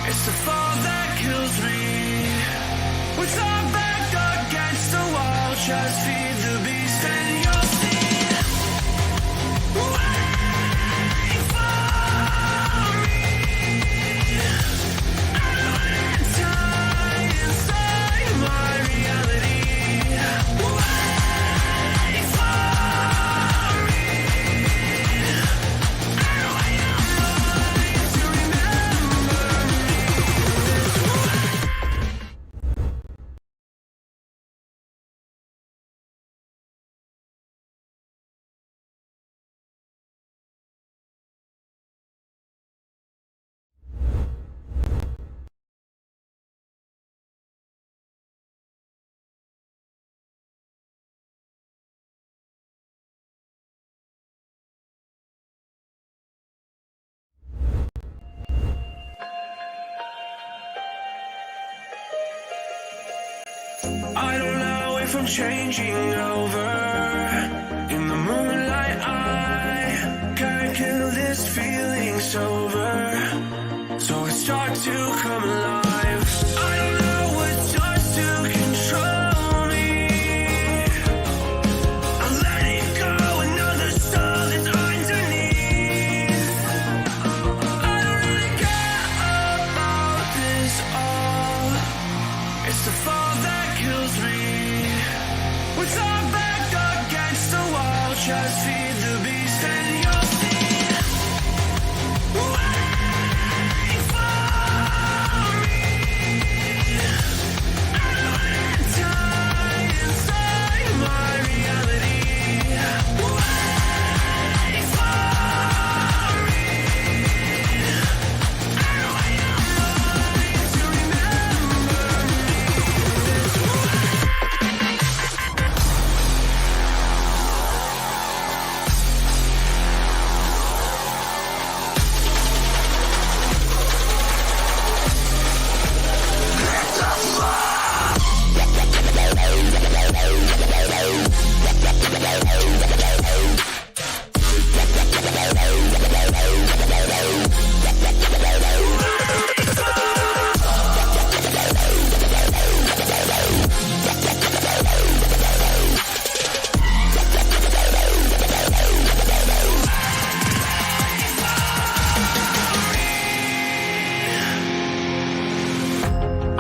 It's the fall that kills me. With our back against the wall, just feed the beast and you'll see. Wait for me. I'm tied inside my reality. Wait for me. And wait to remember me. I don't know if I'm changing over. In the moonlight I can't kill this feeling sober. So I start to come alive. I don't know what starts to control me. I let it go and know the soul is underneath. I don't really care about this all. It's the fall that kills me. With our back against the wall, just feed the beast and you'll see. Wait for me. I'm tied inside my reality. Wait for me. And wait to remember me.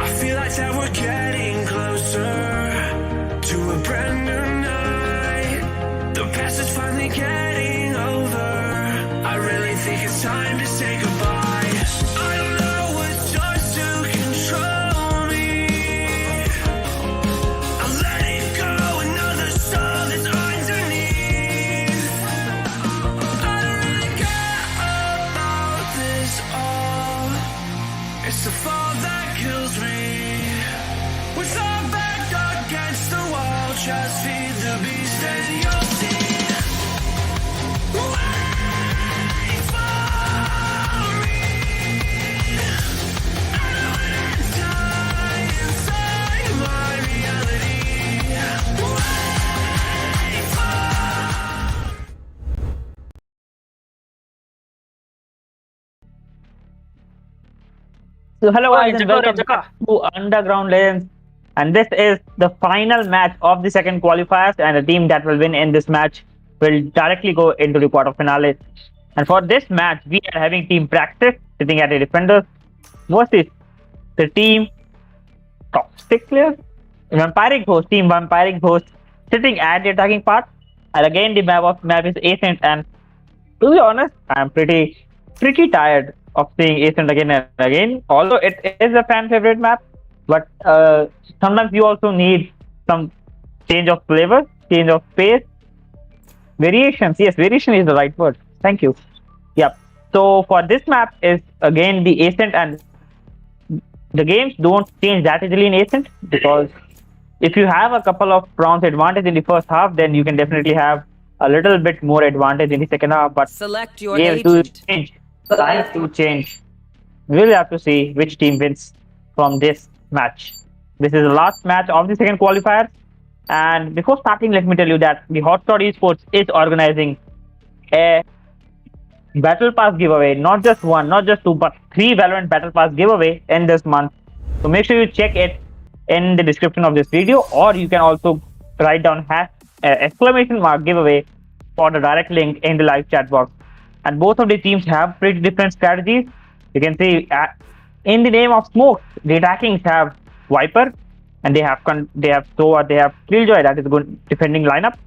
I feel like that we're getting closer to a brand new night. The past is finally getting over. I really think it's time to say goodbye. I don't know what starts to control me. I let it go and know the soul is underneath. I don't really care about this all. It's the fall that kills me. With our back against the wall, just feed the beast and you'll see. Wait for me. I'm tied inside my reality. Wait for. So hello guys and Jaka, welcome Jaka. to Underground Legends, and this is the final match of the second qualifiers, and the team that will win in this match will directly go into the quarterfinals. And for this match, we are having team practice sitting at the defender versus the team toxic players, vampiring host, team vampiring host sitting at the attacking part. And again, the map is Ascent, and to be honest, I'm pretty tired of seeing Ascent again and again. Although it is a fan favorite map, but sometimes you also need some change of flavor, change of pace, variations. Yes, variation is the right word. Thank you. Yep. So for this map is again the Ascent, and the games don't change that easily in Ascent, because if you have a couple of rounds advantage in the first half, then you can definitely have a little bit more advantage in the second half. But Select your games do agent. change. Times do change. We'll have to see which team wins from this match. This is the last match of the second qualifier. And before starting, let me tell you that the HotShot Esports is organizing a Battle Pass giveaway. Not just one, not just two, but three Valorant Battle Pass giveaway in this month. So make sure you check it in the description of this video, or you can also write down exclamation mark giveaway for the direct link in the live chat box. And both of the teams have pretty different strategies. You can see in the name of Smoke, the attackings have Viper, and they have Sova, they have Killjoy, that is a good defending lineup,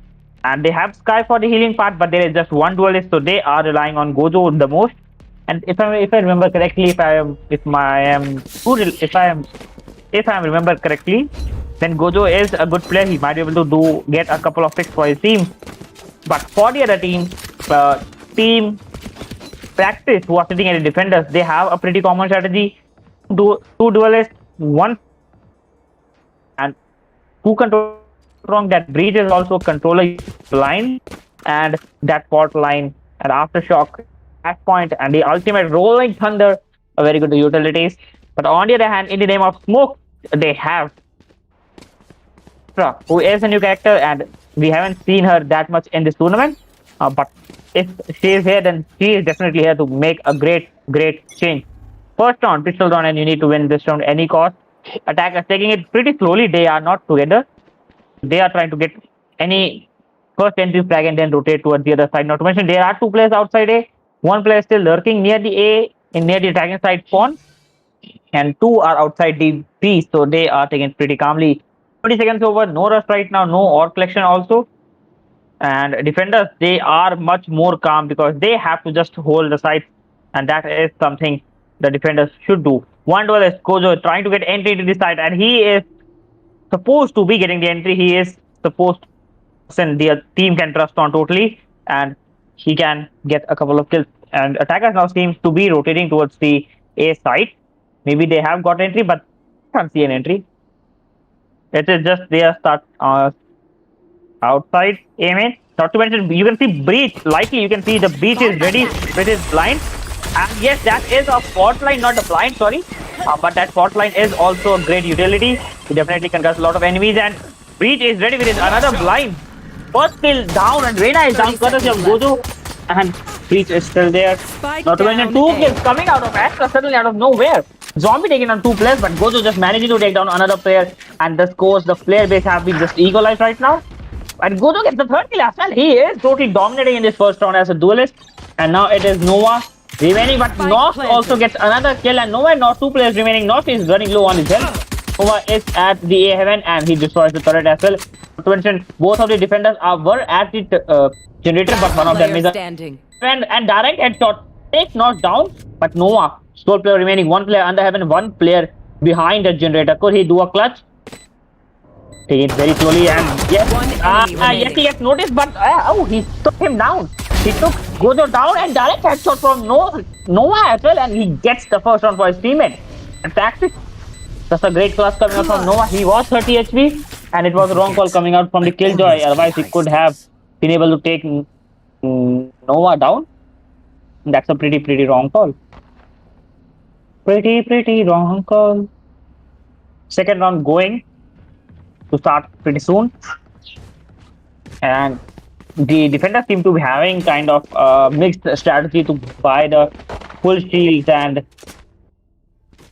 and they have Sky for the healing part. But there is just one duelist, so they are relying on Gojo the most. And if I remember correctly, if I am remember correctly, then Gojo is a good player. He might be able to get a couple of picks for his team. But for the other team, team Practice, who are sitting at the defenders, they have a pretty common strategy: two duelists, one and two control strong. That Breach is also controller line, and that fault line, and aftershock, at point, and the ultimate rolling thunder, a very good utilities. But on the other hand, in the name of Smoke, they have who is a new character, and we haven't seen her that much in this tournament. But if she is here, then she is definitely here to make a great change. First round, pistol round, and you need to win this round any cost. Attackers taking it pretty slowly. They are not together. They are trying to get any first entry frag and then rotate towards the other side. Not to mention, there are two players outside A. One player is still lurking near the A, near the attacking side spawn, and two are outside the B. So they are taking it pretty calmly. 20 seconds over. No rush right now. No orb collection also. And defenders, they are much more calm because they have to just hold the site, and that is something the defenders should do. One duelist, Gojo, trying to get entry to the site, and he is supposed to be getting the entry. He is supposed to send the team can trust on totally, and he can get a couple of kills. And attackers now seems to be rotating towards the A site. Maybe they have got entry, but I can't see an entry. It is just their start outside aiming. Not to mention, you can see Breach. Likely, you can see the Breach is ready with his blind. And yes, that is a fault line, not a blind, sorry. But that fault line is also a great utility. He definitely concuss a lot of enemies. And Breach is ready with his another blind. First kill down, and Reina is down courtesy of Gojo. And Breach is still there. Not to mention, two kills coming out of Astra, suddenly out of nowhere. Zombie taking on two players, but Gojo just managing to take down another player. And the scores, the player base have been just equalized right now. And Gojo gets the third kill as well. He is totally dominating in this first round as a duelist. And now it is Nova remaining, but Nox also gets another kill. And Nova and not two players remaining. Nox is running low on his health. Nova is at the A heaven, and he destroys the turret as well. To mention, both of the defenders were at the generator, but one of them is a and direct headshot takes not down. But Nova, sole player remaining, one player under heaven, one player behind the generator. Could he do a clutch? Taking it very slowly, and yes, yes, he gets noticed, but oh, he took him down. He took Gojo down, and direct headshot from Nova as well, and he gets the first round for his teammate. And tactics, that's a great class coming out from Nova. He was 30 HP, and it was a wrong call coming out from the Killjoy. Otherwise, he could have been able to take Nova down. That's a pretty wrong call. Pretty wrong call. Second round going to start pretty soon, and the defenders seem to be having kind of mixed strategy to buy the full shields and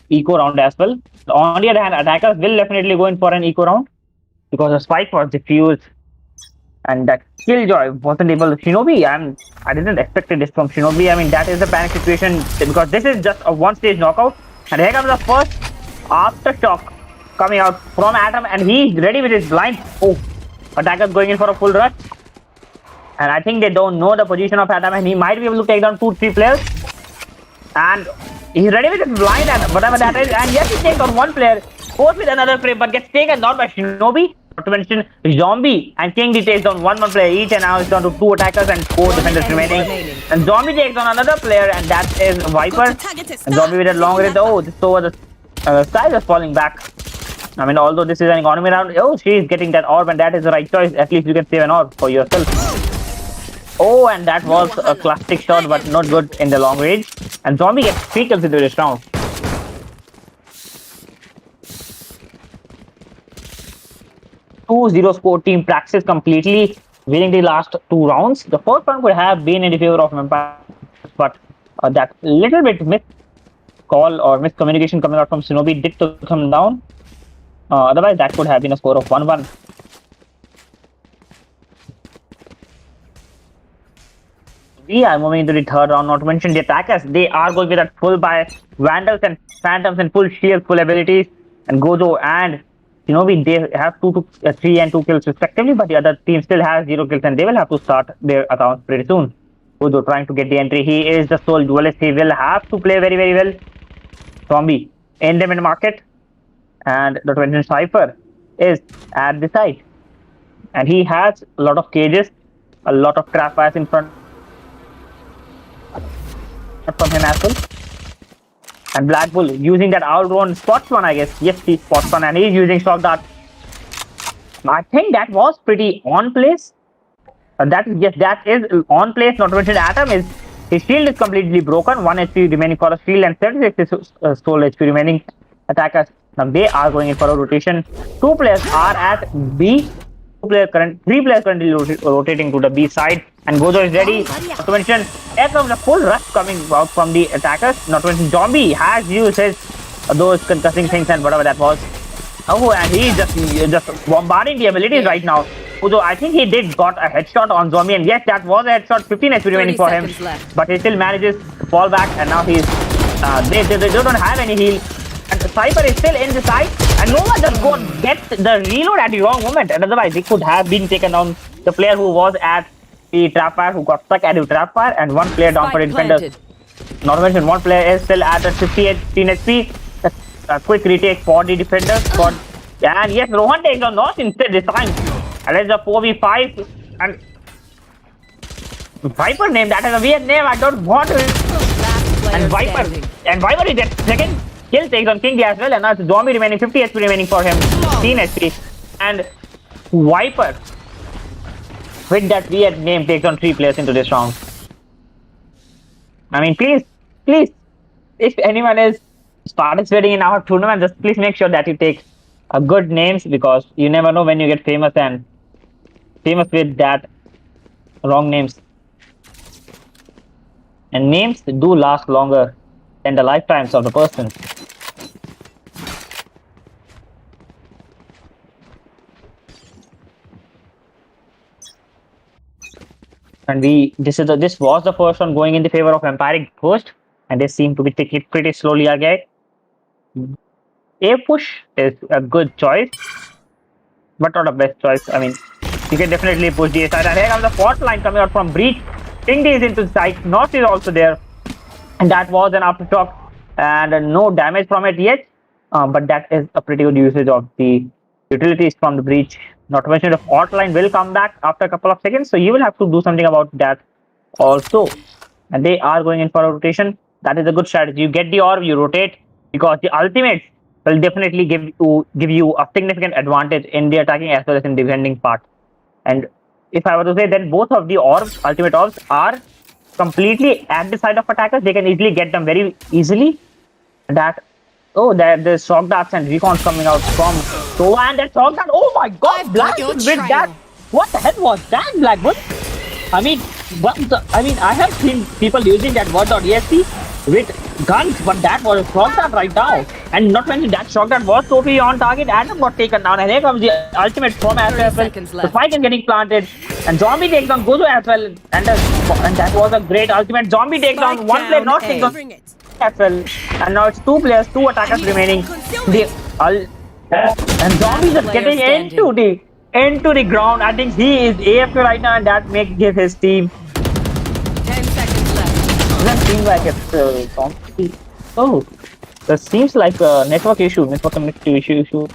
eco round as well. On the other hand, attackers will definitely go in for an eco round because the spike was diffused, and that Killjoy wasn't able to Shinobi. I didn't expect this from Shinobi. I mean, that is a panic situation because this is just a one-stage knockout, and here comes the first aftershock coming out from Atom, and he's ready with his blind. Oh, attackers going in for a full rush, and I think they don't know the position of Atom, and he might be able to take down 2-3 players. And he's ready with his blind and whatever that is, and yes, he takes down one player, goes with another frame, but gets taken down by Shinobi. Not to mention, Zombie and King takes down one player each, and now it's down to 2 attackers and 4 defenders remaining. And Zombie takes down another player, and that is Viper. And Zombie with a long range. Oh, this over the Sky is falling back. I mean, although this is an economy round, oh, she is getting that orb, and that is the right choice. At least you can save an orb for yourself. Oh, and that was a classic shot, but not good in the long range. And Zombie gets 3 kills into this round. 2-0 score. Team Praxis completely winning the last 2 rounds. The first round could have been in the favor of Empire. but that little bit missed call or miscommunication coming out from Shinobi did took him down. Otherwise, that could have been a score of 1-1. We are moving into the third round. Not to mention the attackers. They are going with that full by Vandals and Phantoms and full shield, full abilities. And Gozo and Shinobi, they have 3 and 2 kills respectively, but the other team still has 0 kills and they will have to start their accounts pretty soon. Gozo trying to get the entry. He is the sole duelist. He will have to play very, very well. Zombie in the mid market. And the 20 Cypher is at the side. And he has a lot of cages, a lot of trap fires in front from him as well. And Black Bull using that outrun spots one, I guess. Yes, he spots one and he's using shock dart. I think that was pretty on place. That is on place. Not to mention Atom is his shield is completely broken. 1 HP remaining for a shield and 36 soul HP remaining. Attackers. Now they are going in for a rotation. 2 players are at B. 3 players currently rotating to the B side. And Gozo is ready. Not to mention, here comes the full rush coming out from the attackers. Not to mention, Zombie has used his those concussing things and whatever that was. Oh, and he's just bombarding the abilities right now. Although I think he did got a headshot on Zombie, and yes, that was a headshot. 15 HP remaining for him, but he still manages to fall back, and now he's they don't have any heal. And Cypher is still in the side, and no one just gets the reload at the wrong moment. And otherwise, it could have been taken down. The player who was at the trap fire, who got stuck at the trap fire, and 1 player down for the defenders. Not to mention, 1 player is still at the 15 HP. A quick retake for the defenders. And yes, Rohan takes on North instead this time. And it's a 4v5. And Viper name, that is a weird name. I don't want to. And Viper is that second kill takes on King as well. And now it's Zombie remaining, 50 HP remaining for him. 15 HP. And Viper, with that weird name, takes on 3 players into this round. I mean, please, if anyone is participating in our tournament, just please make sure that you take good names, because you never know when you get famous and famous with that wrong names. And names do last longer than the lifetimes of the person. And this was the first one going in the favor of Empiric Ghost, and they seem to be taking it pretty slowly again. A push is a good choice, but not a best choice. I mean, you can definitely push the A side. And here comes the fourth line coming out from Breach. King is into the side. North is also there. And that was an aftershock. And no damage from it yet. But that is a pretty good usage of the utilities from the Breach. Not to mention the fourth line will come back after a couple of seconds. So you will have to do something about that also. And they are going in for a rotation. That is a good strategy. You get the orb, you rotate, because the ultimates will definitely give you a significant advantage in the attacking as well as in the defending part. And if I were to say that both of the orbs, ultimate orbs, are completely at the side of attackers, they can easily get them very easily. There's shock darts and recons coming out from Sova, and that shock dart. Oh my god, Blackwood with that. What the hell was that, Blackwood? I mean, I have seen people using that word.exe with guns, but that was a shock dart right now. And not mention that shock dart was totally on target. Adam got taken down, and here comes the ultimate from as well. The spike is getting planted, and Zombie takes down Gozo as well. And that was a great ultimate. Zombie takes down 1 player, not takes down as well. And now it's 2 players, 2 attackers remaining. And Zombie just getting into the ground. I think he is AFK right now, and that makes his team. 10 seconds left. Doesn't seem like it's Zombie. Oh, that seems like a network connectivity issue.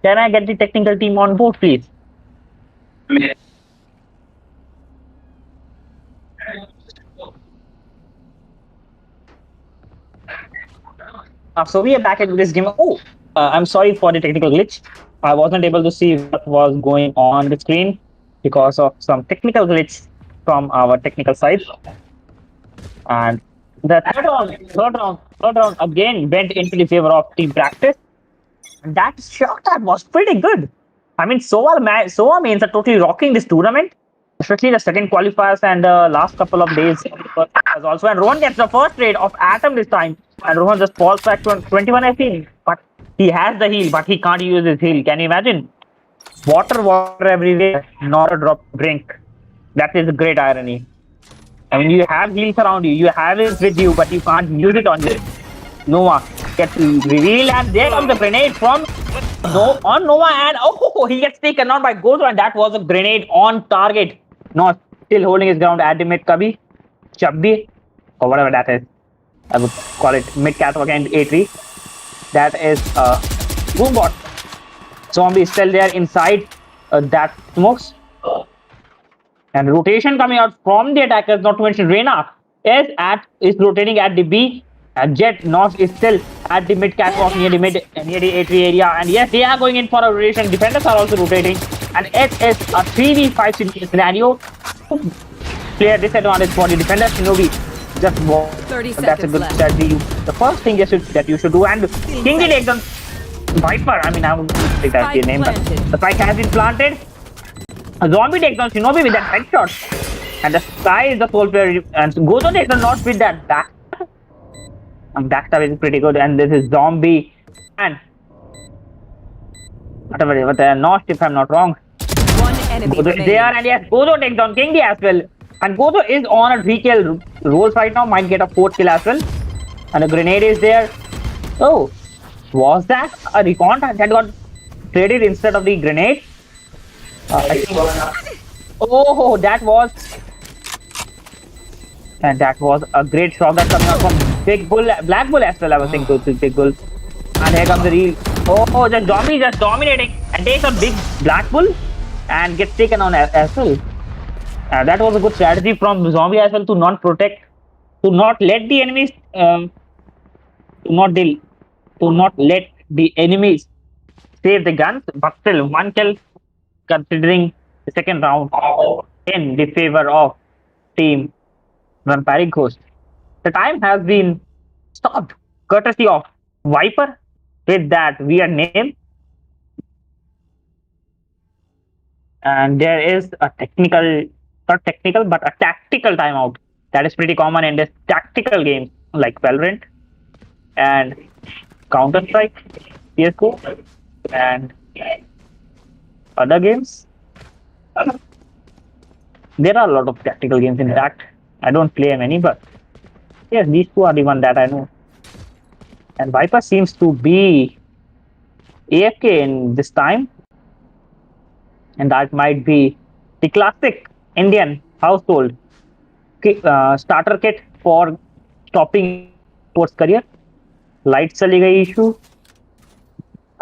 Can I get the technical team on board, please? So we are back into this game. I'm sorry for the technical glitch. I wasn't able to see what was going on the screen because of some technical glitch from our technical side. And the third round again went into the favor of team practice. And that shot was pretty good. I mean, Sova means are totally rocking this tournament. especially the second qualifiers and the last couple of days as also. And Rohan gets the first trade of Atom this time, and Rohan just falls back to 21, I think. But he has the heal, but he can't use his heal. Can you imagine? Water everywhere, not a drop of drink. That is a great irony. I mean, you have heals around you, you have it with you, but you can't use it on you. Nova gets revealed, and there comes the grenade from on Nova, and oh, he gets taken out by Gozo, and that was a grenade on target. Not still holding his ground at the mid cubby, chubby, or whatever that is. I would call it mid catwalk and A3. That is Boombot. Zombie is still there inside that smokes. And rotation coming out from the attackers, not to mention Reyna, is rotating at the B. And Jet Nos is still at the mid catwalk near the A3 area. And yes, they are going in for a rotation. Defenders are also rotating. And it is a 3v5 scenario. Player disadvantage for the defender. Shinobi just walk. 30 That's a seconds good left. strategy. The first thing that you should do. And King did take on Viper. I mean, I would take that Spike name, but planted. the spike has been planted. A zombie takes on Shinobi with that headshot. And the Sky is the sole player. And Gozo takes on not with that back. And backstab is pretty good. And this is Zombie. And whatever, but Nosh, if I'm not wrong. One enemy Gozo is remaining. there, and yes, Gozo takes down Kingi as well. And Gozo is on a 3-kill rolls right now, might get a 4th kill as well. And a grenade is there. Oh, was that a recon that got traded instead of the grenade? I think. Oh, that was. And that was a great shot that coming out from Big Bull, Black Bull as well. I was thinking to Big Bull. And here comes the reel. Oh, the zombie just dominating and takes a big Black Bull and gets taken on as well. That was a good strategy from Zombie as well to not protect, to not let the enemies, to not let the enemies save the guns. But still, 1 kill considering the second round in the favor of Team Vampiric Ghost. The time has been stopped courtesy of Viper with that weird name. And there is a not technical, but a tactical timeout. That is pretty common in this tactical games like Valorant and Counter-Strike, CSGO, and other games. There are a lot of tactical games in fact. I don't play many, but yes, these two are the one that I know. And Viper seems to be AFK in this time. And that might be the classic Indian household starter kit for stopping sports career. Light चली गई issue,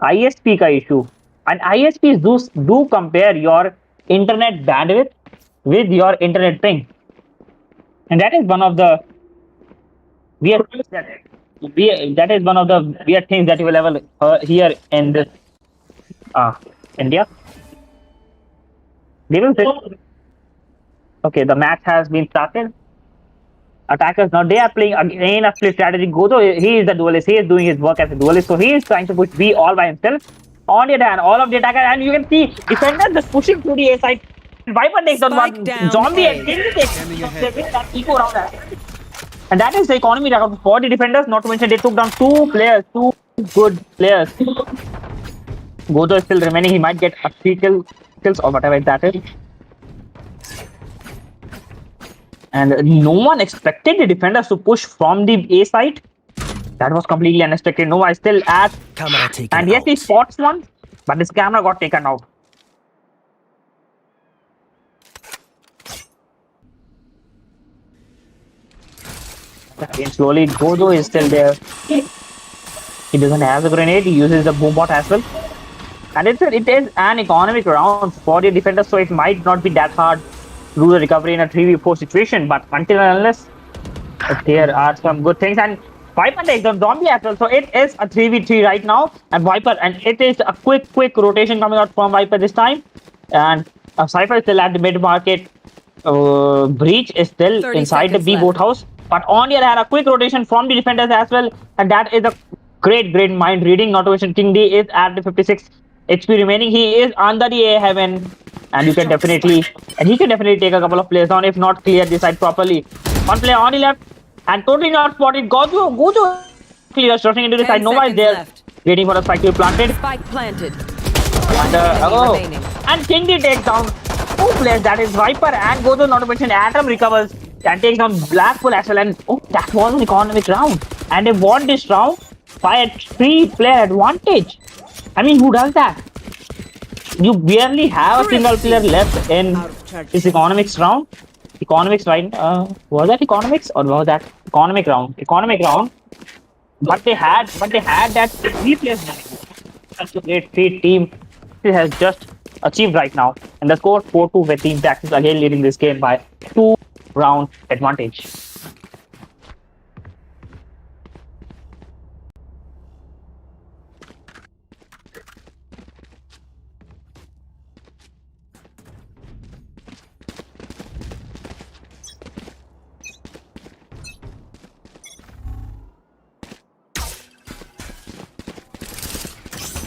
ISP का issue, and ISPs do compare your internet bandwidth with your internet ping, and that is one of the weird things that you will ever hear in this India. They will say, okay, the match has been started. Attackers now they are playing again a split strategy. Gozo, he is the duelist. He is doing his work as a duelist, so he is trying to push B all by himself. On the other hand, all of the attackers, and you can see defenders just pushing through the A side. Viper takes on Spike one down zombie A. and King takes that eco around that. And that is the economy that for the defenders. Not to mention they took down two good players. Gozo is still remaining. He might get a 3 kills or whatever that is. And no one expected the defenders to push from the A side. That was completely unexpected. Nova is still at. And yes, he spots one, but his camera got taken out. Again, slowly, Gozo is still there. He doesn't have the grenade. He uses the boombot as well. And it is an economic round for the defenders, so it might not be that hard to do the recovery in a 3v4 situation. But until and unless there are some good things, and Viper takes the zombie as well, so it is a 3v3 right now. And Viper, and it is a quick rotation coming out from Viper this time. And Cypher is still at the mid market. Breach is still inside the B boat house. But on the other hand, a quick rotation from the defenders as well, and that is a great mind reading. Not to mention King D is at the 56 HP remaining. He is under the A heaven, and he can definitely take a couple of players down if not clear this side properly. One player on the left, and totally not spotted. Gojo clear, rushing into the 10 side. Nova is seconds there, left. waiting for the spike to be planted. Spike planted. And, Enemy remaining. and Kingy takes down two players. That is Viper and Gojo. Not to mention Atom recovers and takes down Blackpool as well. And that was an economic round, and they won this round by a 3-player advantage. I mean, who does that? You barely have a single player left in this economics round. Economics, right? Was that economics or was that economic round? Economic round. But they had that 3 players left. That's a great feat team has just achieved right now. And the score 4-2 with Team Praxis again leading this game by 2-round advantage.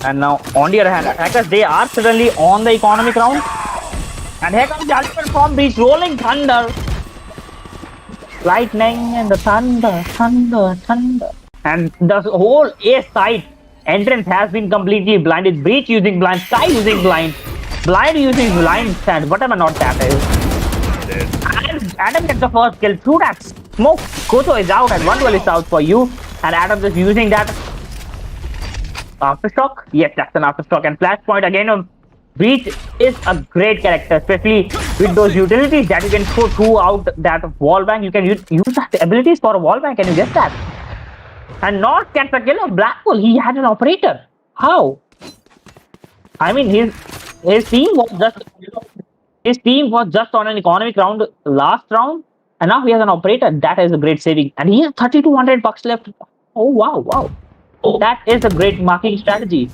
And now, on the other hand, attackers, they are suddenly on the economic round. And here comes the ultimate from Breach, rolling thunder. Lightning and the thunder. And the whole A side entrance has been completely blinded. Breach using blind, Sky using blind, Blind using blind stand, whatever not that is. And Adam gets the first kill through that smoke. Koto is out and one well is out for you. And Adam is using that aftershock. Yes, that's an aftershock. And flashpoint again. Breach is a great character, especially with those utilities that you can put throughout that wall bank. You can use that abilities for a wall bank. Can you get that? And not gets the kill of Blackpool. He had an operator. How? I mean, his team was just on an economic round last round, and now he has an operator. That is a great saving, and he has 3,200 bucks left. Oh wow! That is a great marketing strategy.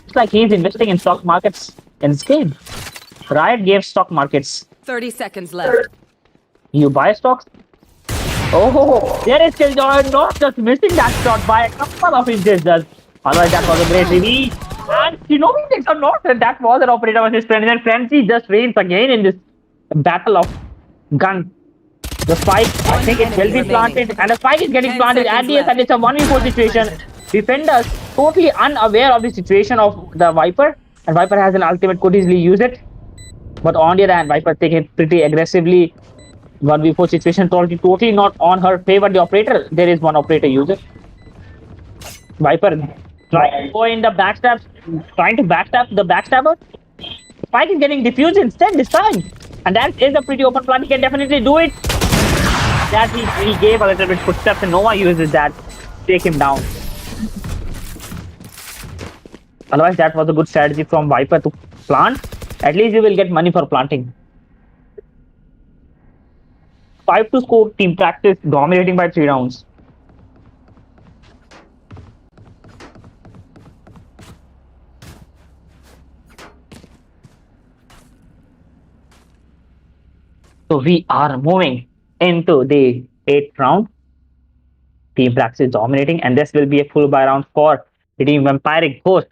It's like he's investing in stock markets in this game. Riot gave stock markets. 30 seconds left. You buy stocks? Oh, there is Killjoy not just missing that shot by a couple of inches. Otherwise, that was a great reveal. And Shinobi takes a knot, and that was an operator versus Frenzy. And Frenzy just reigns again in this battle of gun. The spike, I think it will be planted, and the spike is getting planted at the end, and it's a 1v4 situation. Defenders totally unaware of the situation of the Viper, and Viper has an ultimate, could easily use it. But on the other hand, Viper taking it pretty aggressively. 1v4 situation totally not on her favor. The operator, there is one operator user. Viper trying to go in the backstab, trying to backstab the backstabber. Spike is getting diffused instead this time, and that is a pretty open plan. He can definitely do it. That he gave a little bit footsteps, and Nova uses that to take him down. Otherwise, that was a good strategy from Viper to plant. At least you will get money for planting. 5-2 score. Team Practice dominating by 3 rounds. So we are moving into the 8th round. Team Practice is dominating, and this will be a full buy round for the team Vampiric Ghost.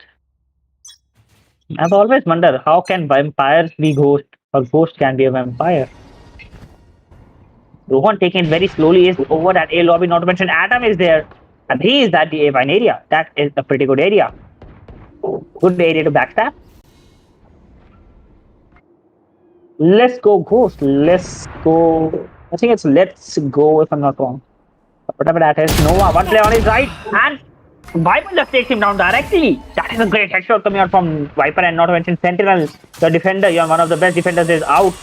I've always wondered, how can vampires be ghost, or ghost can be a vampire? Rohan taking it very slowly is over at A lobby, not to mention Atom is there, and he is at the A vine area. That is a pretty good area. Good area to backstab. Let's go Ghost. Let's go. I think it's let's go if I'm not wrong. Whatever that is. Nova, one player on his right, and Viper just takes him down directly. That is a great headshot coming out from Viper, and not to mention Sentinel, the defender. You're one of the best defenders is out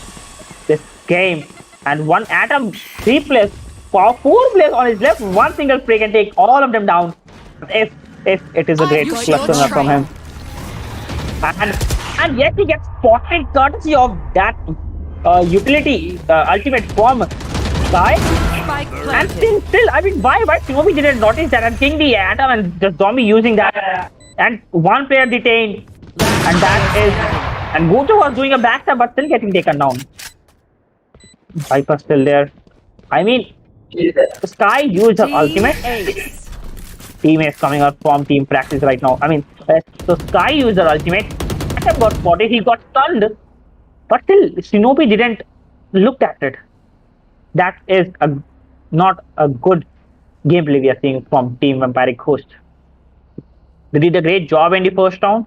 this game. And one Atom, 3 players, 4 players on his left, one single spray can take all of them down. If it is a great cluster from him. And yet he gets spotted courtesy of that utility ultimate form Sky. And still, I mean, why Shinobi didn't notice that? And King the Atom and the zombie using that, and one player detained, and that is, and Goto was doing a backstab but still getting taken down. Viper still there. I mean, Sky used her ultimate. teammates coming out from team practice right now. I mean, so Sky used their ultimate. Atom got spotted, he got stunned, but still, Shinobi didn't look at it. That is not a good gameplay we are seeing from Team Vampiric Host. They did a great job in the first round,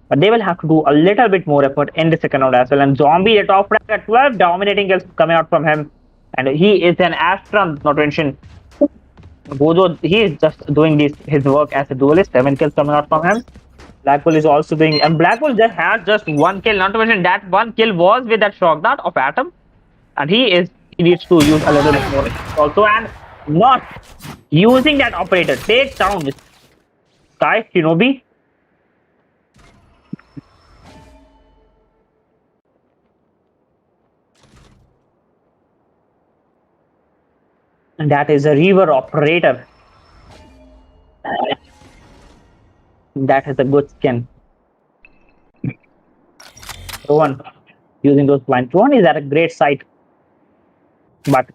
but they will have to do a little bit more effort in the second round as well. And Zombie, the top rank at 12, dominating kills coming out from him. And he is an Astron, not to mention. Gojo, he is just doing his work as a duelist. 7 kills coming out from him. Blackpool is also doing, and Blackpool just has just 1 kill. Not to mention that 1 kill was with that shock dart of Atom, and he needs to use a little bit more also, and not using that operator. Take down Sky Shinobi. And that is a Reaver operator. That has a good skin. Rowan using those blinds. Rowan is at a great site. But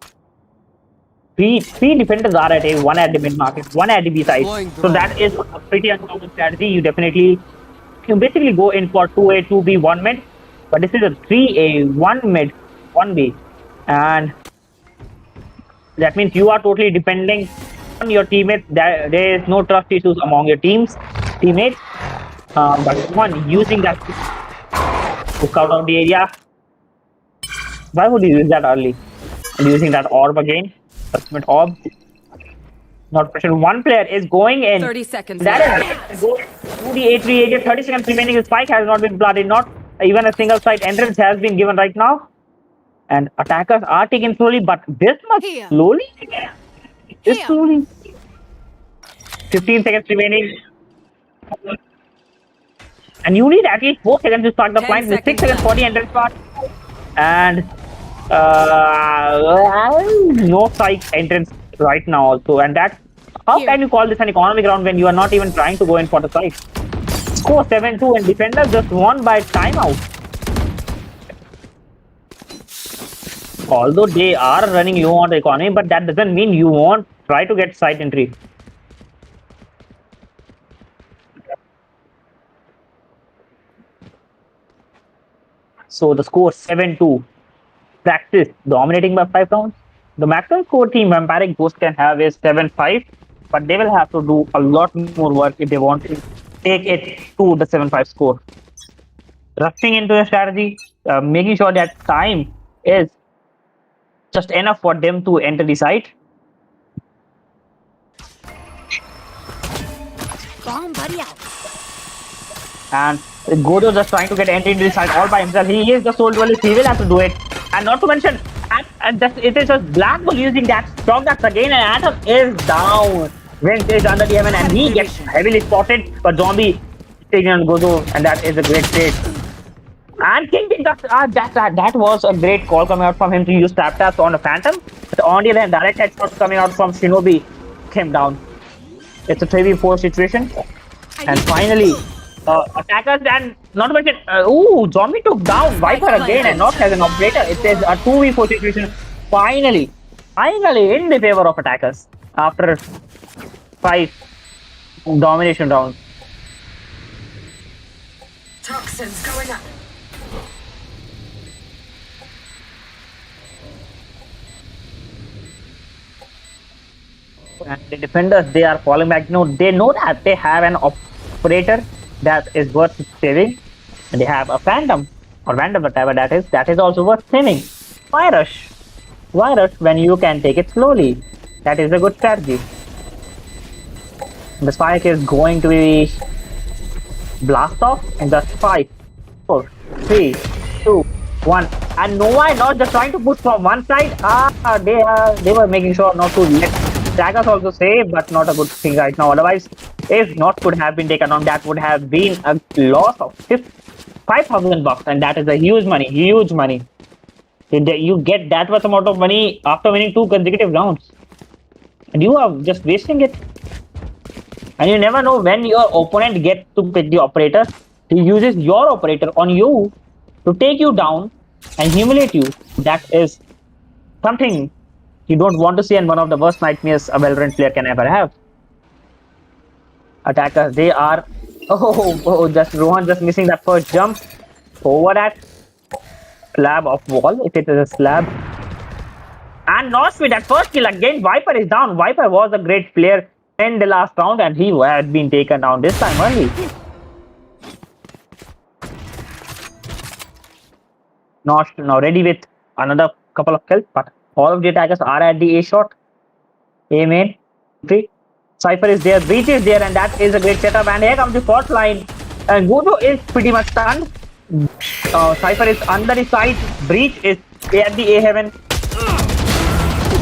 three defenders are at A, one at the mid market, one at the B side. So that is a pretty uncommon strategy. You basically go in for 2A, 2B, 1 mid. But this is a 3A, 1 mid, 1B. And that means you are totally depending on your teammates. There is no trust issues among your teammates. But one using that to scout out the area. Why would you use that early? And using that orb again. Ultimate orb. Not pressure. One player is going in. 30 seconds. That is go to the A3, 30 seconds remaining. The spike has not been planted. Not even a single side entrance has been given right now. And attackers are taken slowly, but this much slowly? This slowly. 15 seconds remaining. And you need at least 4 seconds to start the fight. With 6 seconds for the entrance part. And no side entrance right now also. And that, how can you call this an economic round when you are not even trying to go in for the side? Score 7-2 and defenders just won by timeout. Although they are running low on the economy, but that doesn't mean you won't try to get side entry. So the score 7-2. Practice dominating by 5 rounds. The maximum score Team Vampiric Ghost can have is 7-5, but they will have to do a lot more work if they want to take it to the 7-5 score. Rushing into the strategy, making sure that time is just enough for them to enter the site. Bomb buddy out. And Godo just trying to get entry into the site all by himself. He is the sole duelist, he will have to do it. And not to mention, it is just Blackpool using that strong darts again, and Atom is down. Vince is under the heaven and he gets heavily spotted, but Zombie taking on Godo, and that is a great trade. And King that was a great call coming out from him to use tap taps on the Phantom. But on the other hand, direct headshots coming out from Shinobi came down. It's a 3v4 situation. And finally, attackers and not to mention, Zombie took down Viper again and not as an operator. It is a 2v4 situation. Finally in the favor of attackers after 5 domination rounds. Toxins going up. And the defenders, they are falling back. No, they know that they have an operator that is worth saving, and they have a Phantom or Vandal, whatever that is also worth saving. Why rush when you can take it slowly? That is a good strategy. The spike is going to be blast off in just 5, 4, 3, 2, 1. And Nova not just trying to push from one side. They were making sure not to let Daggers also save, but not a good thing right now. Otherwise, if not could have been taken on, that would have been a loss of $5,000, and that is a huge money. You get that much amount of money after winning 2 consecutive rounds, and you are just wasting it. And you never know when your opponent gets to pick the operator. He uses your operator on you to take you down and humiliate you. That is something you don't want to see, and one of the worst nightmares a Valorant player can ever have. attackers. They are. Just Rohan just missing that first jump over that slab of wall. If it is a slab. And not with that first kill again. Viper is down. Viper was a great player in the last round, and he had been taken down this time early. Not now ready with another couple of kills, but all of the attackers are at the A shot. A main. 3. Cypher is there, Breach is there, and that is a great setup. And here comes the fourth line. And Guto is pretty much stunned. Cypher is under the site. Breach is at the A heaven.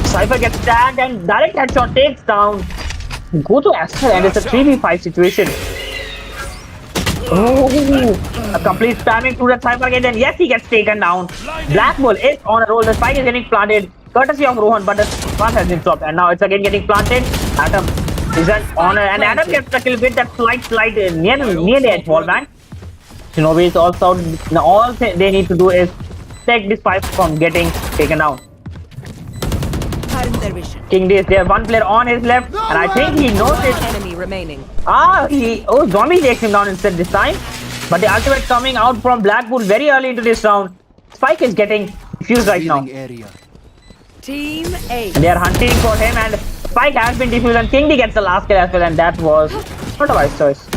Cypher gets tagged and direct headshot takes down Guto Aster, and it's a 3v5 situation. A complete spamming through that Cypher again, and yes, he gets taken down. Black Bull is on a roll. The spike is getting planted, courtesy of Rohan, but the pass has been stopped, and now it's again getting planted. Atom is on, and Adam gets the kill with that slight near the edge wall bank. Shinobi is also out. Now all they need to do is take this pipe from getting taken down. King D is there, one player on his left, and I think he knows it. Enemy remaining. Zombie takes him down instead this time. But the ultimate coming out from Black Bull very early into this round. Spike is getting defused right now. Team A. And they are hunting for him, and Spike has been defused, and King D gets the last kill as well, and that was not a wise choice.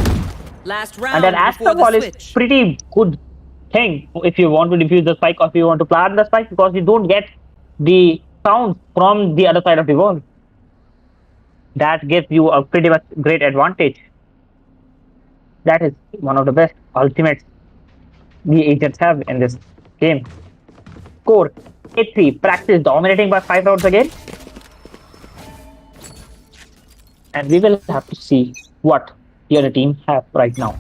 Last round. And that Astro Ball is pretty good thing if you want to defuse the Spike or if you want to plant the Spike, because you don't get the sound from the other side of the wall. That gives you a pretty much great advantage. That is one of the best ultimates the agents have in this game. Score 8-3. Practice dominating by 5 rounds again. And we will have to see what the other team have right now.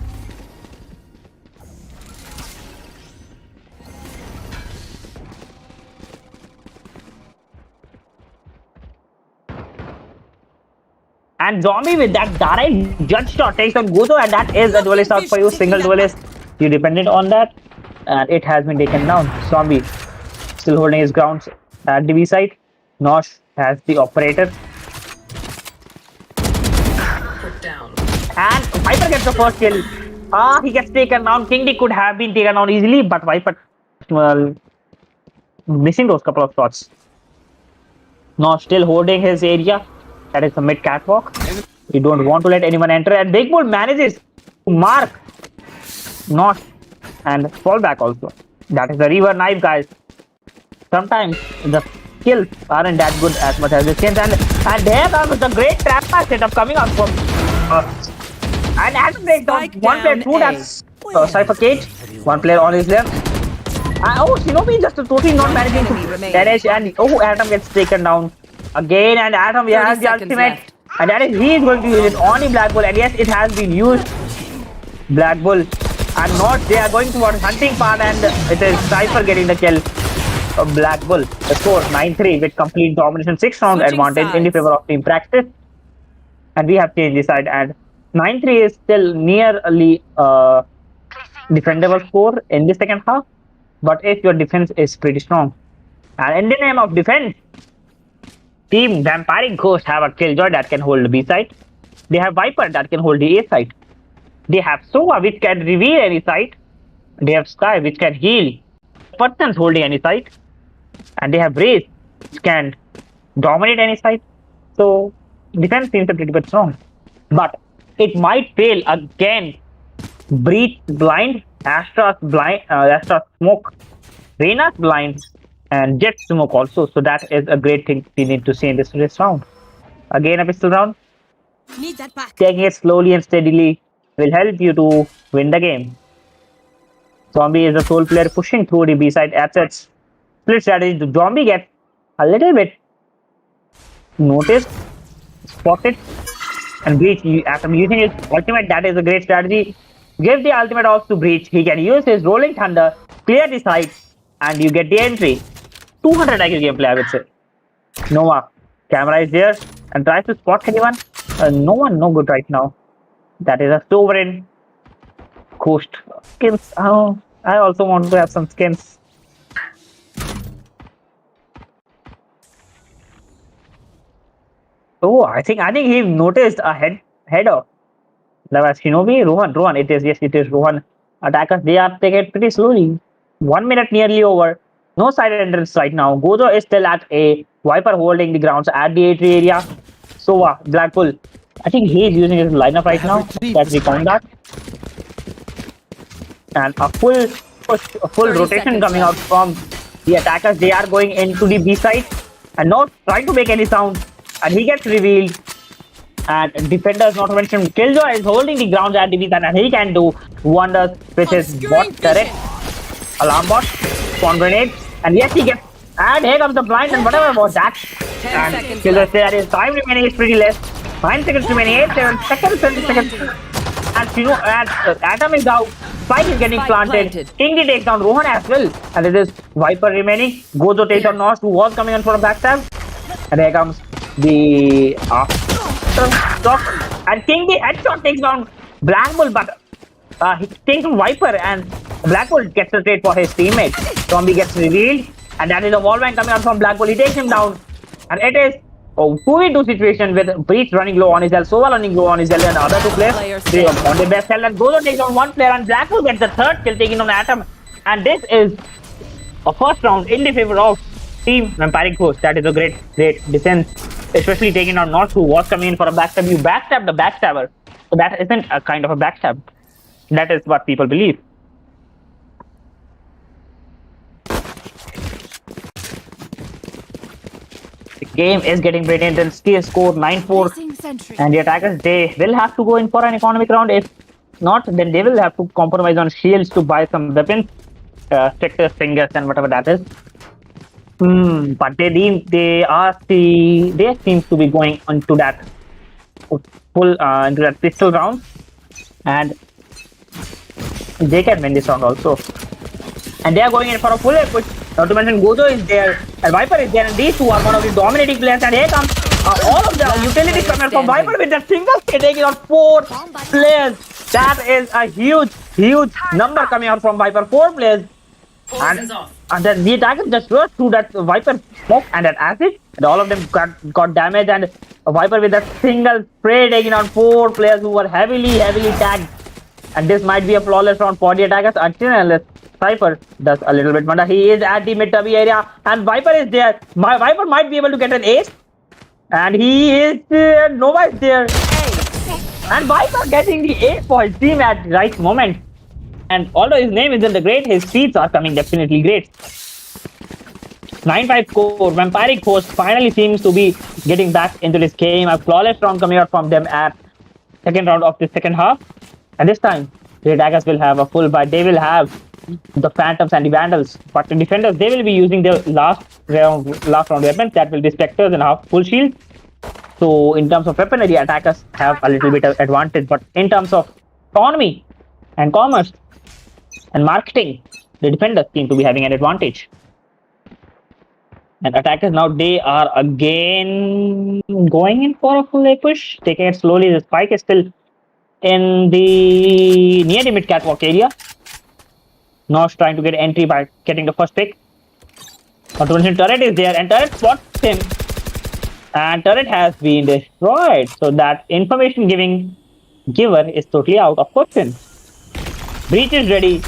And Zombie with that direct judge shot takes on Guto, and that is a duelist out for you. Single duelist. You depended on that, and it has been taken down. Zombie still holding his ground at the B side. Nosh has the operator. Put down. And Viper gets the first kill. He gets taken down. King D could have been taken down easily, but Viper missing those couple of shots. Nosh still holding his area. That is the mid catwalk. You don't want to let anyone enter, and Big Bull manages to mark Nosh and fall back also. That is the Reaver knife, guys. Sometimes the kills aren't that good as much as the skins, and there comes the great trap pass setup coming up from and Adam breaks down one player through that Cypher cage, one player on his left. Shinobi just totally not managing to manage, and Adam gets taken down again, and Adam has the ultimate left. and that is he is going to use it on the Black Bull, and yes, it has been used. Black Bull and not they are going towards hunting part, and it is Cypher getting the kill of Black Bull. The score 9-3 with complete domination, 6 round advantage in the favor of Team Practice, and we have changed the side, and 9-3 is still nearly defendable score in the second half, but if your defense is pretty strong. And in the name of defense, Team Vampiric Ghost have a Killjoy that can hold the B side. They have Viper that can hold the A side. They have Sova which can reveal any side. They have Sky which can heal persons holding any side. And they have Wraith which can dominate any side. So defense seems a pretty bit strong. But it might fail again. Breach blind, Astra's blind, Astra's smoke, Reyna's blind, and Jet smoke also. So that is a great thing we need to see in this round. Again a pistol round. Need that back. Taking it slowly and steadily will help you to win the game. Zombie is the sole player pushing through the B side assets. Split strategy. The Zombie gets a little bit noticed, spotted, and Breach after using his ultimate. That is a great strategy. Give the ultimate off to Breach. He can use his Rolling Thunder, clear the side, and you get the entry. 200 IQ gameplay, I would say. Nova, camera is there and tries to spot anyone. No one, no good right now. That is a sovereign ghost. Skins. Oh, I also want to have some skins. Oh, I think he noticed a header. That was Shinobi, Rohan. It is, yes, it is Rohan. Attackers, they are taking it pretty slowly. 1 minute nearly over. No side entrance right now. Gojo is still at A. Viper holding the grounds at the A3 area. Sova, Blackpool. I think he is using his lineup right now. Let's recount that. And a full push, a full rotation coming out from the attackers. They are going into the B side and not trying to make any sound. And he gets revealed. And defenders, not to mention Killjoy, is holding the ground at the B side, and he can do wonders with his bot turret, alarm bot, spawn grenade, and yes, he gets. And here comes the blind, and whatever was that. And Killjoy says that his time remaining is pretty less. 9 seconds remaining, 8 seconds, 20 seconds. And you know, Atom is out. Spike is getting planted. Kingy takes down Rohan as well. And it is Viper remaining. Gojo takes down Nos, who was coming on for a backstab. And here comes the after and Kingy headshot takes down Blackbull, but he takes down Viper, and Blackbull gets the trade for his teammate. Zombie gets revealed, and that is a wallbang coming out from Blackbull. He takes him down, and it is a 2v2 situation with Breach running low on his L, Sova running low on his L, and the other two players they are on the best L, and Gozo takes down one player, and Blackbull gets the third kill, taking on Atom, and this is a first round in the favor of Team Vampiric Ghost. That is a great defense, especially taking on North, who was coming in for a backstab. You backstab the backstabber, so that isn't a kind of a backstab. That is what people believe. The game is getting pretty intense. Still score 9-4, and the attackers, they will have to go in for an economic round. If not, then they will have to compromise on shields to buy some weapons, sectors, fingers, and whatever that is. But they seem to be going into that pistol round, and they can win this round also. And they are going in for a full push. Not to mention Gojo is there, and Viper is there, and these two are one of the dominating players. And here comes all of the utility coming from Viper with that single kill, taking out 4 players. That is a huge number coming out from Viper. 4 players. And then the attackers just rushed through that Viper smoke and that acid, and all of them got damaged. And Viper with that single spray taking on 4 players who were heavily tagged. And this might be a flawless round for the attackers unless Cypher does a little bit better. He is at the mid tubby area, and Viper is there. Viper might be able to get an ace, and he is Nova is there, and Viper getting the ace for his team at right moment. And although his name isn't great, his feats are coming definitely great. 9-5 score. Vampiric Ghost finally seems to be getting back into this game. A flawless round coming out from them at second round of the second half. And this time, the attackers will have a full buy. They will have the Phantoms and the Vandals. But the defenders, they will be using their last round weapons. That will be Spectres and half full shield. So in terms of weaponry, the attackers have a little bit of advantage. But in terms of economy and commerce and marketing, the defenders seem to be having an advantage. And attackers now, they are again going in for a full push, taking it slowly. The Spike is still in the near the mid catwalk area. Nosh trying to get entry by getting the first pick. Not to mention Turret is there, and Turret spots him, and Turret has been destroyed. So that information giver is totally out of question. Breach is ready.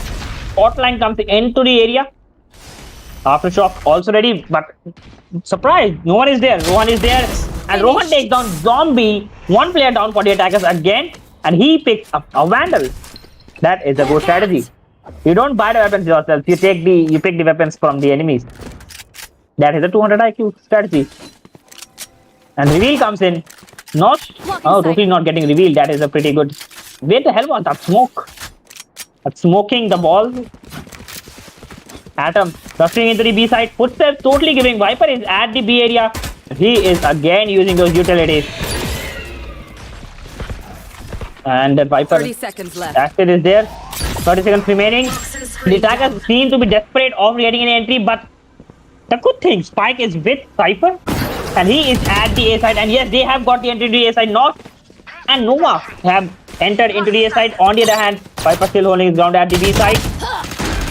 Hotline comes into the area. Aftershock also ready, but surprise, no one is there. Rohan is there, and Rohan takes down Zombie. 1 player down for the attackers again, and he picks up a Vandal. That is a good strategy. You don't buy the weapons yourself. You pick the weapons from the enemies. That is a 200 IQ strategy. And reveal comes in. Totally not getting revealed. That is a pretty good. Where the hell was that smoke? That's smoking the ball. Atom rushing into the B side. Footsteps totally giving. Viper is at the B area. He is again using those utilities. And the Viper. 30 seconds left. Acid is there. 30 seconds remaining. The attackers seem to be desperate of getting an entry, but the good thing, Spike is with Cypher, and he is at the A side. And yes, they have got the entry to the A side. North and Nova have entered into the A side. On the other hand, Viper still holding his ground at the B side.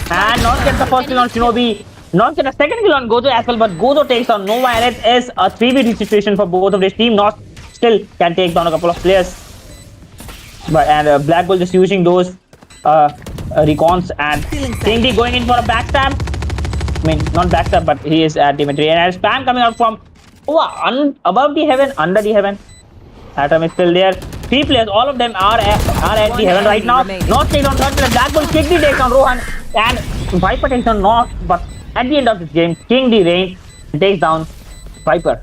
And North gets the first kill on Shinobi. North gets a second kill on Gojo as well, but Gojo takes on Nova, and it is a 3v3 situation for both of this team. North still can take down a couple of players. But Black Bull just using those recons, and King D going in for a backstab. I mean, not backstab, but he is at Dimitri, and spam coming out from above the heaven, under the heaven. Atom is still there. 3 players, all of them are at the heaven right now. North takes on third player. Black Bull King D takes on Rohan, and Viper takes on North. But at the end of this game, King D reigns and takes down Viper.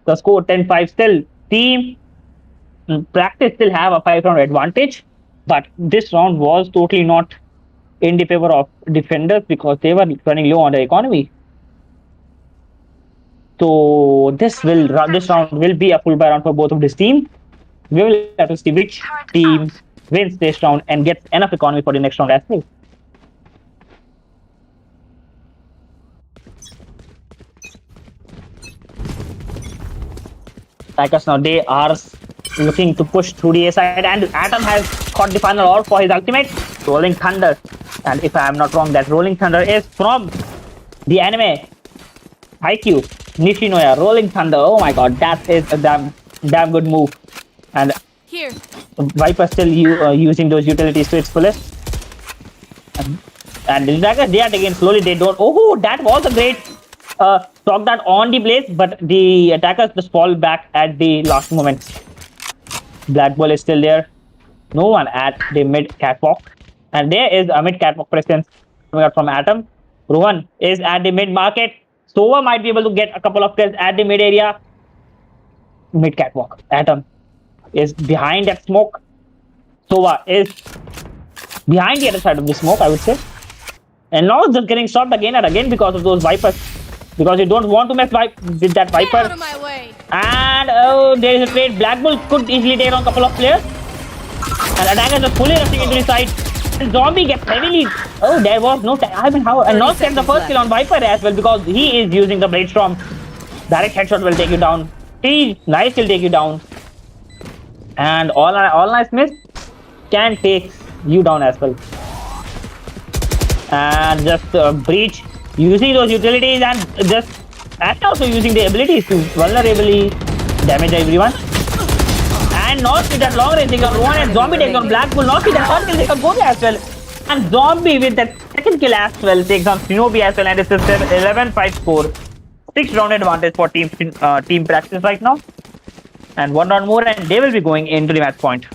The score 10-5. Still, team practice still have a 5-round advantage, but this round was totally not in the favor of defenders because they were running low on their economy. So this round will be a full buy round for both of this team. We will have to see which team wins this round and gets enough economy for the next round as well. Attackers now, they are looking to push through the A side, and Atom has caught the final orb for his ultimate, Rolling Thunder. And if I am not wrong, that Rolling Thunder is from the anime Haikyuu, Nishinoya. Rolling Thunder, oh my god, that is a damn good move. And here, Viper still using those utilities to its fullest. And the attackers, they are taking slowly, they don't. Oh, that was a great stock that on the blaze, but the attackers just fall back at the last moment. Black Bull is still there. No one at the mid catwalk. And there is a mid catwalk presence coming out from Atom. Rohan is at the mid market. Sova might be able to get a couple of kills at the mid area. Mid catwalk. Atom is behind that smoke. Sova is behind the other side of the smoke, I would say. And now just getting stopped again and again because of those Vipers. Because you don't want to mess with that Viper. Get out of my way. And oh, there is a trade. Black Bull could easily take on a couple of players. And attackers are fully rushing into the side. And Zombie gets heavily. Oh, there was no time. I mean, how? And North gets the first kill on Viper as well because he is using the Blade Storm. Direct headshot will take you down. Nice will take you down. And all nice miss can take you down as well. And just breach using those utilities and also using the abilities to vulnerably damage everyone. And North with that long range take on Rohan, and Zombie takes on Black Bull. North with that third kill take on both as well. And Zombie with that second kill as well takes on Shinobi as well, and it's a 11-5 score. 6-round advantage for team practice right now. And 1 round more and they will be going into the match point.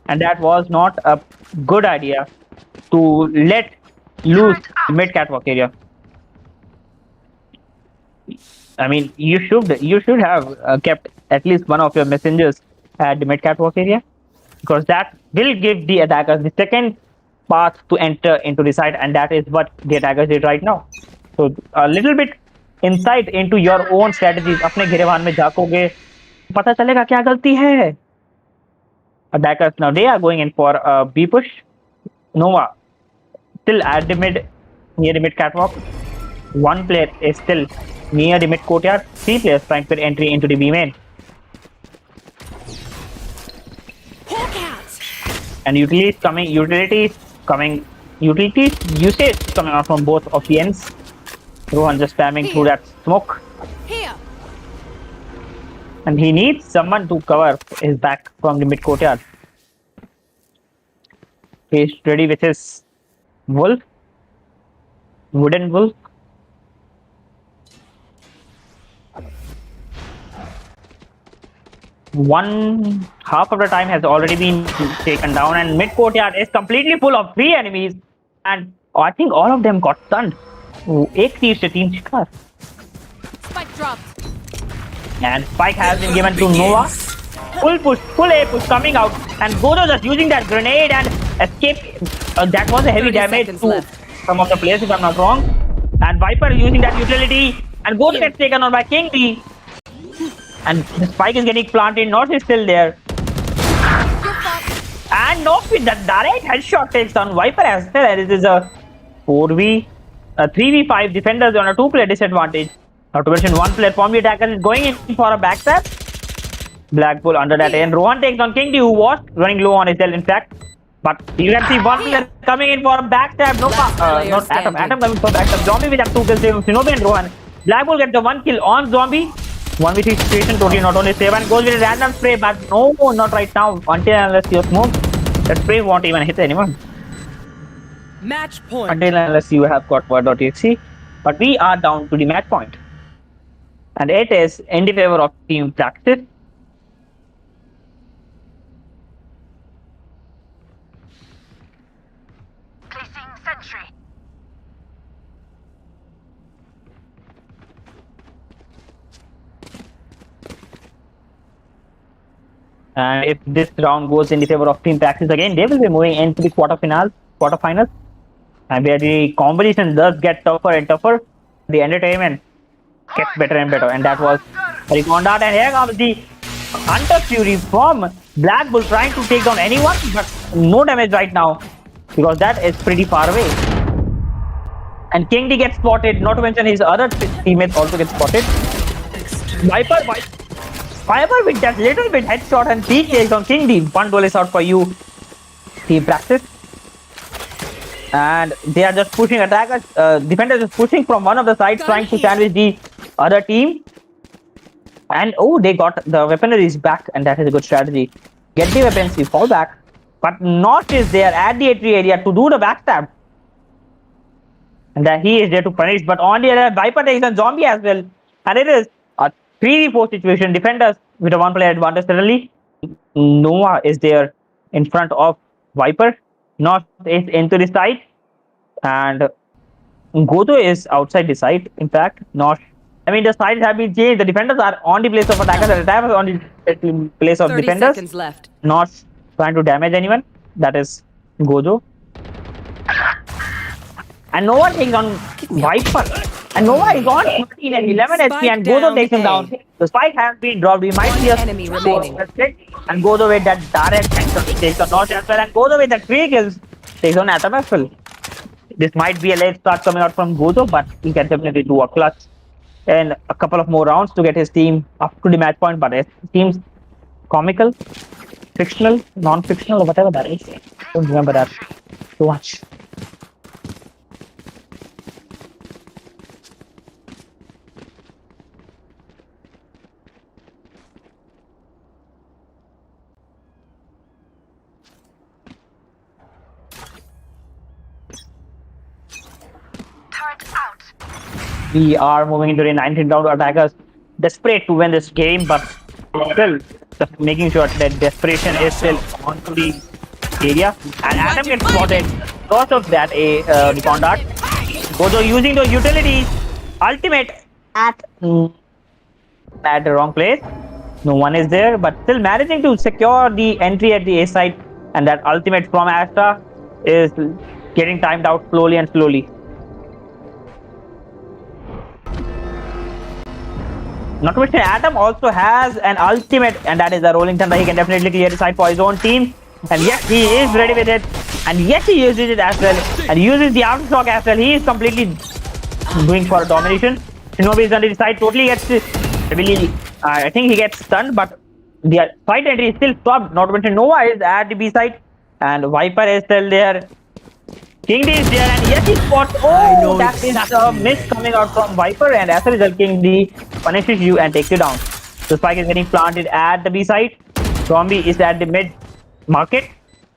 And that was not a good idea to let loose the mid catwalk area. I mean, you should have kept at least one of your messengers at the mid catwalk area, because that will give the attackers the second path to enter into the site, and that is what the attackers did right now. So a little bit insight into your own strategies. अपने गिरेबान में झाँकोगे, पता चलेगा क्या गलती है. Attackers now, they are going in for a B push. Nova still at the mid, near the mid catwalk. 1 player is still near the mid courtyard. 3 players trying for entry into the B main. And utilities usage coming out from both of the ends. Rohan just spamming through that smoke. Here. And he needs someone to cover his back from the mid courtyard. He's ready with his wolf. Wooden wolf. One half of the time has already been taken down, and mid courtyard is completely full of 3 enemies, and I think all of them got stunned. एक तीर से 3 शिकार. Spike dropped. And spike has been given to Nova. Full push, full A push coming out, and Godo just using that grenade and escape. That was a heavy damage to some of the players, if I'm not wrong. And Viper using that utility, and Godo gets taken on by King D. And the spike is getting planted. North is still there. And North with that direct headshot takes on Viper as well. And it is a 3v5 defenders on a 2-player disadvantage. Not to mention 1 player from the attacker is going in for a backstab. Black Bull under that, and Rohan takes on King D, who was running low on his health in fact. But you can see 1 player coming in for a backstab. No, not Atom. Atom coming for backstab. Zombie with that 2 kills, Shinobi and Rohan. Black Bull gets the 1 kill on Zombie. 1v3 situation, totally not only save, and goes with a random spray, but no, not right now, until unless you smoke. That spray won't even hit anyone. Match point. Until unless you have got word.exe. But we are down to the match point. And it is in the favor of team practice. Placing sentry. And if this round goes in the favor of team practice again, they will be moving into the quarterfinals. And where the competition does get tougher and tougher, the entertainment gets better and better. And that was Recondat. And here comes the Hunter Fury from Black Bull trying to take down anyone, but no damage right now because that is pretty far away. And King D gets spotted, not to mention his other teammates also get spotted. Viper with that little bit headshot and peak takes on King D. One duel is out for you, team practice. And they are just pushing attackers, defenders just pushing from one of the sides, trying to sandwich the other team. And oh, they got the weaponaries back, and that is a good strategy. Get the weapons, you fall back. But Nosh is there at the entry area to do the backstab. And then he is there to punish. But on the other hand, Viper takes on Zombie as well. And it is a 3v4 situation. Defenders with a one player advantage suddenly. Noah is there in front of Viper. Nosh is into the side, and Godo is outside the side. In fact, Nosh. I mean, the sides have been changed. The defenders are on the place of attackers. The attackers are on the place of 30 defenders. seconds left. Nosh trying to damage anyone. That is Godo. And Noah takes on Viper. And Noah is on 13 and 11 HP, and Godo takes him down. The spike has been dropped. We might see a enemy remaining. And Godo with that direct headshot takes on Nosh as well. And Godo with that 3 kills takes on Atom as well. This might be a late start coming out from Godo, but he can definitely do a clutch. And a couple of more rounds to get his team up to the match point. But it seems comical, fictional, non-fictional, or whatever that is. Don't remember that too much. We are moving into the 19th round. Attackers desperate to win this game, but still just making sure that desperation is still onto the area. And Adam gets spotted because of that recon dart. Godo using those utilities. Ultimate at the wrong place. No one is there, but still managing to secure the entry at the A side. And that ultimate from Astra is getting timed out slowly and slowly. Not to mention, Atom also has an ultimate, and that is a Rolling Thunder. He can definitely clear the side for his own team. And yes, he is ready with it. And yes, he uses it as well. And uses the Aftershock as well. He is completely going for a domination. Shinobi is on the side, totally gets, I think he gets stunned, but the side entry is still stopped. Not to mention, Nova is at the B side. And Viper is still there. King D is there, and yes, he spots. Oh, that is a miss coming out from Viper, and as a result, King D punishes you and takes you down. The spike is getting planted at the B side. Zombie is at the mid market,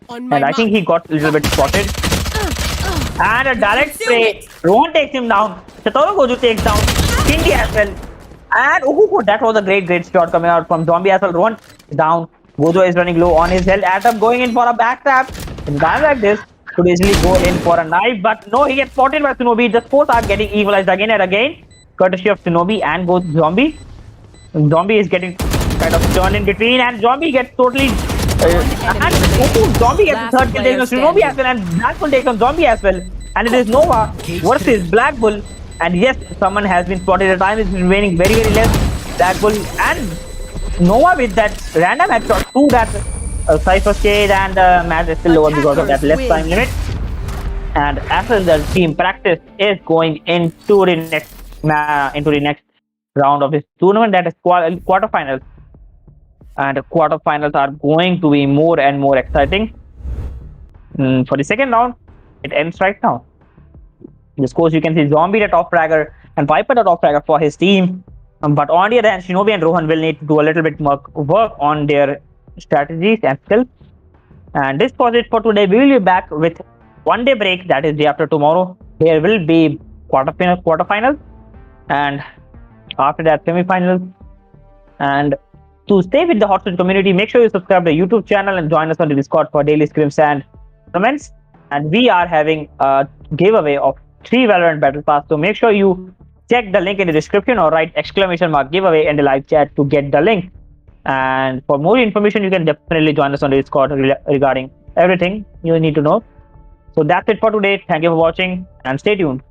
and I think he got a little bit spotted. And a direct spray. Rowan takes him down. Satoru Goju takes down King D as well. And oh, that was a great shot coming out from Zombie as well. Rowan is down. Gojo is running low on his health. Atom going in for a backstab. In a time like this, could easily go in for a knife, but no, he gets spotted by Shinobi. Just both are getting equalized again and again, courtesy of Shinobi and both Zombie. Zombie is getting kind of turned in between, and Zombie gets totally. Zombie gets the third kill, takes on Shinobi as well, and Black Bull takes on Zombie as well. And it is Nova versus Black Bull. And yes, someone has been spotted. The time is remaining very less. Black Bull and Nova with that random headshot to that. Cypher's cage, and the match is still over because of that less time limit. And as well, the team practice is going into the next round of this tournament, that is quarterfinals. And the quarterfinals are going to be more and more exciting. For the second round, it ends right now. In this course, you can see Zombie the top fragger and Viper the top fragger for his team. But on the other hand, Shinobi and Rohan will need to do a little bit more work on their strategies and skills. And this was it for today. We will be back with one day break, that is day after tomorrow. There will be quarterfinals, and after that semi-finals. And to stay with the HotShot community, make sure you subscribe to the YouTube channel and join us on the Discord for daily scrims and tournaments. And we are having a giveaway of 3 Valorant Battle Pass. So make sure you check the link in the description or write ! giveaway in the live chat to get the link. And for more information, you can definitely join us on the Discord regarding everything you need to know. So that's it for today. Thank you for watching and stay tuned.